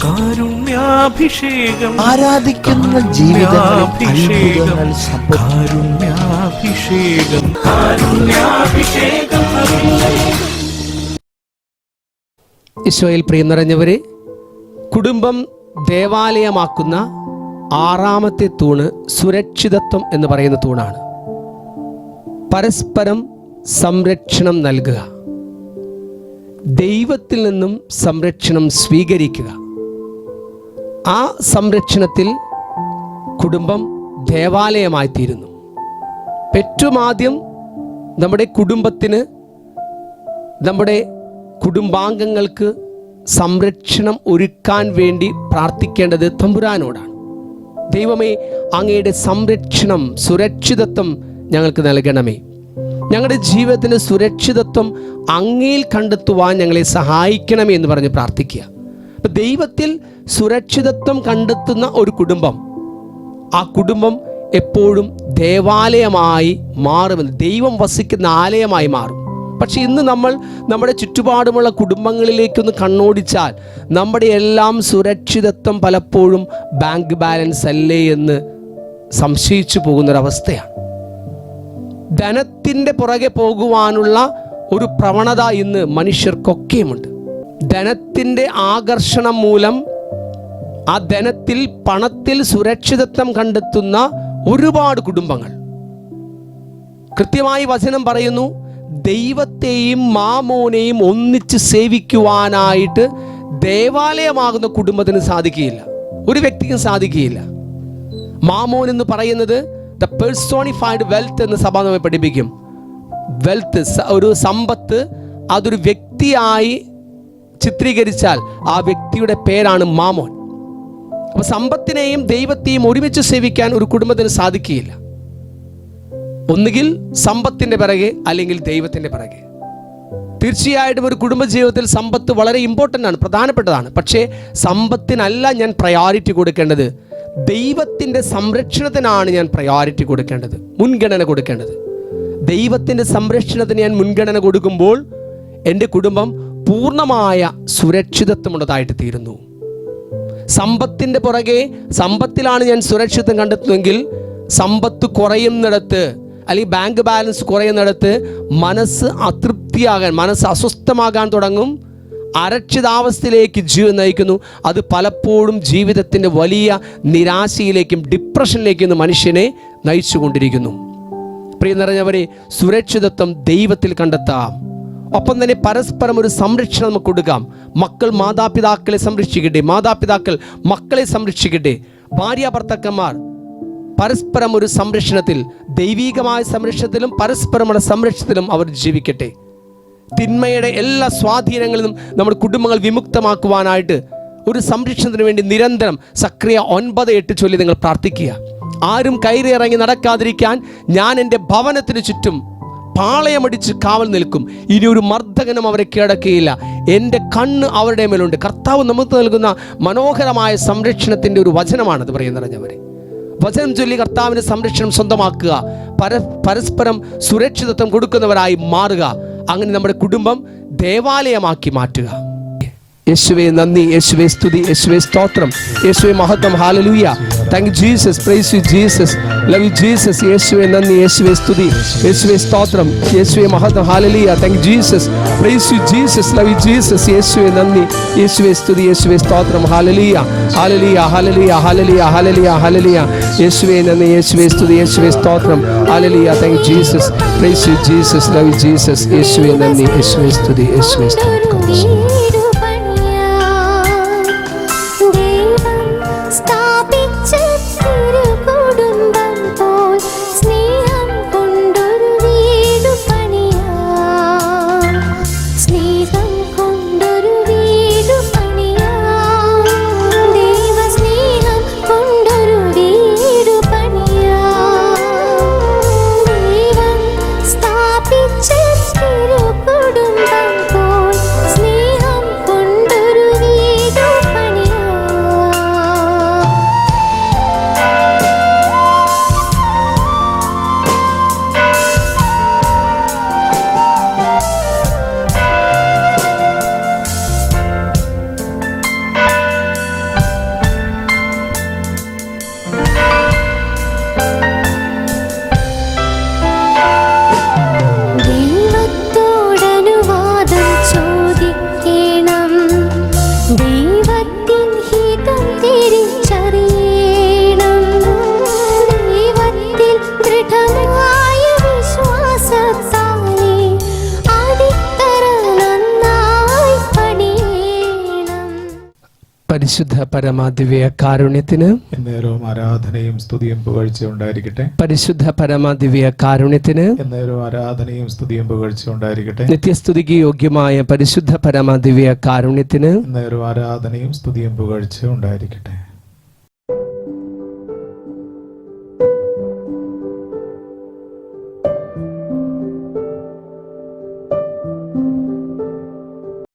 കാരുണ്യാഭിഷേകം, ആരാധിക്കുന്ന ജീവിതങ്ങൾ, കാരുണ്യാഭിഷേകം, കാരുണ്യാഭിഷേകം. ഈശോയിൽ പ്രിയം നിറഞ്ഞവരെ, കുടുംബം ദേവാലയമാക്കുന്ന ആറാമത്തെ തൂണ് സുരക്ഷിതത്വം എന്ന് പറയുന്ന തൂണാണ്. പരസ്പരം സംരക്ഷണം നൽകുക, ദൈവത്തിൽ നിന്നും സംരക്ഷണം സ്വീകരിക്കുക. ആ സംരക്ഷണത്തിൽ കുടുംബം ദേവാലയമായി തീരുന്നു. ഏറ്റവും ആദ്യം നമ്മുടെ കുടുംബത്തിന്, നമ്മുടെ കുടുംബാംഗങ്ങൾക്ക് സംരക്ഷണം ഒരുക്കാൻ വേണ്ടി പ്രാർത്ഥിക്കേണ്ടത് തമ്പുരാനോടാണ്. ദൈവമേ, അങ്ങയുടെ സംരക്ഷണം, സുരക്ഷിതത്വം ഞങ്ങൾക്ക് നൽകണമേ. ഞങ്ങളുടെ ജീവിതത്തിൻ്റെ സുരക്ഷിതത്വം അങ്ങയിൽ കണ്ടെത്തുവാൻ ഞങ്ങളെ സഹായിക്കണമേ എന്ന് പറഞ്ഞ് പ്രാർത്ഥിക്കുക. അപ്പം ദൈവത്തിൽ സുരക്ഷിതത്വം കണ്ടെത്തുന്ന ഒരു കുടുംബം, ആ കുടുംബം എപ്പോഴും ദേവാലയമായി മാറുമെന്ന്, ദൈവം വസിക്കുന്ന ആലയമായി മാറും. പക്ഷെ ഇന്ന് നമ്മൾ നമ്മുടെ ചുറ്റുപാടുമുള്ള കുടുംബങ്ങളിലേക്കൊന്ന് കണ്ണോടിച്ചാൽ നമ്മുടെ എല്ലാം സുരക്ഷിതത്വം പലപ്പോഴും ബാങ്ക് ബാലൻസ് അല്ലേ എന്ന് സംശയിച്ചു പോകുന്നൊരവസ്ഥയാണ്. ധനത്തിൻ്റെ പുറകെ പോകുവാനുള്ള ഒരു പ്രവണത ഇന്ന് മനുഷ്യർക്കൊക്കെയുമുണ്ട്. ധനത്തിൻ്റെ ആകർഷണം മൂലം ആ ധനത്തിൽ, പണത്തിൽ സുരക്ഷിതത്വം കണ്ടെത്തുന്ന ഒരുപാട് കുടുംബങ്ങൾ. കൃത്യമായി വചനം പറയുന്നു, ദൈവത്തെയും മാമോനെയും ഒന്നിച്ച് സേവിക്കുവാനായിട്ട് ദേവാലയമാകുന്ന കുടുംബത്തിന് സാധിക്കുകയില്ല, ഒരു വ്യക്തിക്കും സാധിക്കുകയില്ല. മാമോൻ എന്ന് പറയുന്നത് ദ പേഴ്സോണിഫൈഡ് വെൽത്ത് എന്ന് സഭ നമ്മെ പഠിപ്പിക്കും. വെൽത്ത്, ഒരു സമ്പത്ത്, അതൊരു വ്യക്തിയായി ചിത്രീകരിച്ചാൽ ആ വ്യക്തിയുടെ പേരാണ് മാമോൻ. അപ്പോൾ സമ്പത്തിനെയും ദൈവത്തെയും ഒരുമിച്ച് സേവിക്കാൻ ഒരു കുടുംബത്തിന് സാധിക്കുകയില്ല. ഒന്നുകിൽ സമ്പത്തിൻ്റെ പിറകെ, അല്ലെങ്കിൽ ദൈവത്തിൻ്റെ പിറകെ. തീർച്ചയായിട്ടും ഒരു കുടുംബജീവിതത്തിൽ സമ്പത്ത് വളരെ ഇമ്പോർട്ടൻ്റ് ആണ്, പ്രധാനപ്പെട്ടതാണ്. പക്ഷേ സമ്പത്തിനല്ല ഞാൻ പ്രയോറിറ്റി കൊടുക്കേണ്ടത്, ദൈവത്തിൻ്റെ സംരക്ഷണത്തിനാണ് ഞാൻ പ്രയോറിറ്റി കൊടുക്കേണ്ടത്, മുൻഗണന കൊടുക്കേണ്ടത്. ദൈവത്തിൻ്റെ സംരക്ഷണത്തിന് ഞാൻ മുൻഗണന കൊടുക്കുമ്പോൾ എൻ്റെ കുടുംബം പൂർണ്ണമായ സുരക്ഷിതത്വമുള്ളതായിട്ട് തീരുന്നു. സമ്പത്തിൻ്റെ പുറകെ, സമ്പത്തിലാണ് ഞാൻ സുരക്ഷിതത്വം കണ്ടെത്തുമെങ്കിൽ സമ്പത്ത് കുറയുന്നിടത്ത്, അല്ലെങ്കിൽ ബാങ്ക് ബാലൻസ് കുറയുന്നിടത്ത് മനസ്സ് അതൃപ്തിയാകാൻ, മനസ്സ് അസ്വസ്ഥമാകാൻ തുടങ്ങും. അരക്ഷിതാവസ്ഥയിലേക്ക് ജീവിതം നയിക്കുന്നു. അത് പലപ്പോഴും ജീവിതത്തിൻ്റെ വലിയ നിരാശയിലേക്കും ഡിപ്രഷനിലേക്കും മനുഷ്യനെ നയിച്ചുകൊണ്ടിരിക്കുന്നു. പ്രിയ നിറഞ്ഞവരെ, സുരക്ഷിതത്വം ദൈവത്തിൽ കണ്ടെത്താം. ഒപ്പം തന്നെ പരസ്പരം ഒരു സംരക്ഷണം നമുക്ക് കൊടുക്കാം. മക്കൾ മാതാപിതാക്കളെ സംരക്ഷിക്കട്ടെ, മാതാപിതാക്കൾ മക്കളെ സംരക്ഷിക്കട്ടെ. ഭാര്യ ഭർത്താക്കന്മാർ പരസ്പരം ഒരു സംരക്ഷണത്തിൽ, ദൈവികമായ സംരക്ഷണത്തിലും പരസ്പരമുള്ള സംരക്ഷണത്തിലും അവർ ജീവിക്കട്ടെ. തിന്മയുടെ എല്ലാ സ്വാധീനങ്ങളിൽ നിന്നും നമ്മുടെ കുടുംബങ്ങൾ വിമുക്തമാക്കുവാനായിട്ട് ഒരു സംരക്ഷണത്തിന് വേണ്ടി നിരന്തരം സക്രിയ 9:8 ചൊല്ലി നിങ്ങൾ പ്രാർത്ഥിക്കുക. ആരും കയറി ഇറങ്ങി നടക്കാതിരിക്കാൻ ഞാൻ എൻ്റെ ഭവനത്തിന് ചുറ്റും പാളയമടിച്ച് കാവൽ നിൽക്കും. ഇനി ഒരു മർദ്ദകനും അവരെ കീഴടക്കുകയില്ല. എൻ്റെ കണ്ണ് അവരുടെ മേലുണ്ട്. കർത്താവ് നമുക്ക് നൽകുന്ന മനോഹരമായ സംരക്ഷണത്തിൻ്റെ ഒരു വചനമാണത്. പറയുന്നവരെ, വചനം ചൊല്ലി കർത്താവിൻ്റെ സംരക്ഷണം സ്വന്തമാക്കുക, പരസ്പരം സുരക്ഷിതത്വം കൊടുക്കുന്നവരായി മാറുക. അങ്ങനെ നമ്മുടെ കുടുംബം ദേവാലയമാക്കി മാറ്റുക. യേശുവേ നന്ദി, യേശുവേ സ്തുതി, യേശുവേ സ്തോത്രം, യേശുവേ മഹത്വം. ഹല്ലേലൂയ. Thank you Jesus, praise you Jesus, love you Jesus. യേശുവേ നന്ദി, യേശുവേ സ്തുതി, യേശുവേ സ്തോത്രം, യേശുവേ മഹത്വം. ഹല്ലേലൂയ. Thank you Jesus, praise you Jesus, love you Jesus. യേശുവേ നന്ദി, യേശുവേ സ്തുതി, യേശുവേ സ്തോത്രം. ഹല്ലേലൂയ, ഹല്ലേലൂയ, ഹല്ലേലൂയ, ഹല്ലേലൂയ, ഹല്ലേലൂയ, ഹല്ലേലൂയ. യേശുവേ നന്ദി, യേശുവേ സ്തുതി, യേശുവേ സ്തോത്രം. ഹല്ലേലൂയ. Thank you Jesus, praise you Jesus, love you Jesus. യേശുവേ നന്ദി, യേശുവേ സ്തുതി, യേശുവേ സ്തോത്രം. സ്ഥാപിച്ച തിരു കുടുംബം പോൽ സ്നേഹം പരിശുദ്ധ പരമാദിവ്യ കാരുണ്യത്തിന് എന്നേരവും ആരാധനയും സ്തുതിയും പുകഴ്ചയും ഉണ്ടായിരിക്കട്ടെ. പരിശുദ്ധ പരമാദിവ്യ കാരുണ്യത്തിന് എന്നേരവും ആരാധനയും സ്തുതിയും പുകഴ്ചയും ഉണ്ടായിരിക്കട്ടെ. നിത്യസ്തുതിക്ക് യോഗ്യമായ പരിശുദ്ധ പരമാദിവ്യ കാരുണ്യത്തിന് എന്നേരവും ആരാധനയും സ്തുതിയും പുകഴ്ചയും ഉണ്ടായിരിക്കട്ടെ.